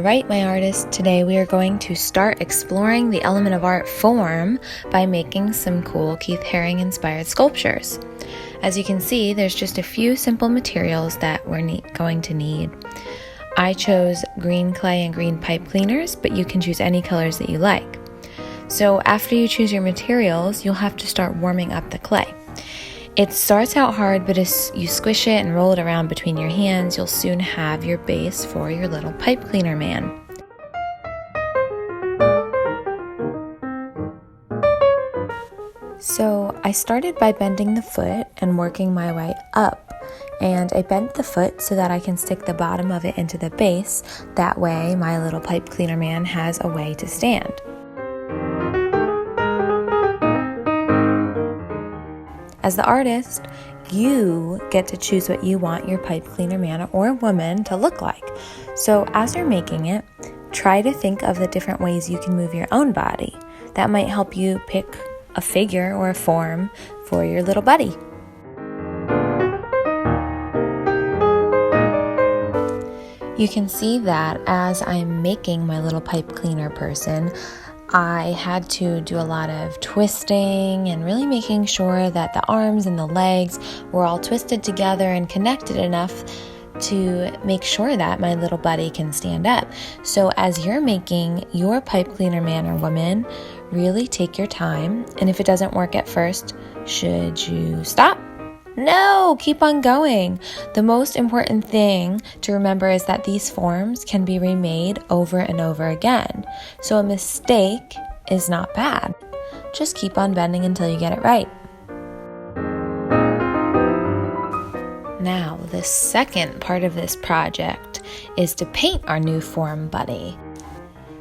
Alright, my artists, today we are going to start exploring the element of art form by making some cool Keith Haring inspired sculptures. As you can see, there's just a few simple materials that we're going to need. I chose green clay and green pipe cleaners, but you can choose any colors that you like. So after you choose your materials, you'll have to start warming up the clay. It starts out hard, but as you squish it and roll it around between your hands, you'll soon have your base for your little pipe cleaner man. So I started by bending the foot and working my way up. And I bent the foot so that I can stick the bottom of it into the base. That way my little pipe cleaner man has a way to stand. As the artist, you get to choose what you want your pipe cleaner man or woman to look like. So as you're making it, try to think of the different ways you can move your own body. That might help you pick a figure or a form for your little buddy. You can see that as I'm making my little pipe cleaner person, I had to do a lot of twisting and really making sure that the arms and the legs were all twisted together and connected enough to make sure that my little buddy can stand up. So as you're making your pipe cleaner man or woman, really take your time. And if it doesn't work at first, should you stop? No, keep on going. The most important thing to remember is that these forms can be remade over and over again. So a mistake is not bad. Just keep on bending until you get it right. Now, the second part of this project is to paint our new form buddy.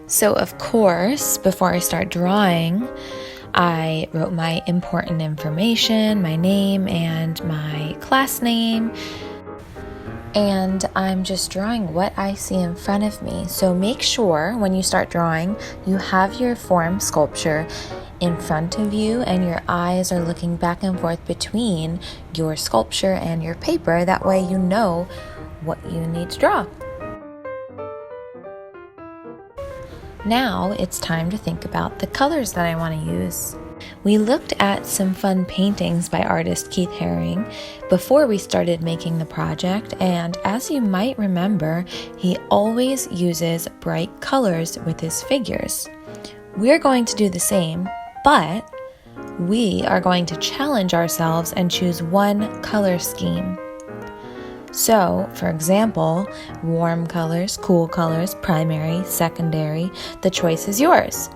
So of course, before I start drawing, I wrote my important information, my name and my class name, and I'm just drawing what I see in front of me. So make sure when you start drawing, you have your form sculpture in front of you and your eyes are looking back and forth between your sculpture and your paper. That way you know what you need to draw. Now it's time to think about the colors that I want to use. We looked at some fun paintings by artist Keith Haring before we started making the project, and as you might remember, he always uses bright colors with his figures. We're going to do the same, but we are going to challenge ourselves and choose one color scheme. So, for example, warm colors, cool colors, primary, secondary, the choice is yours.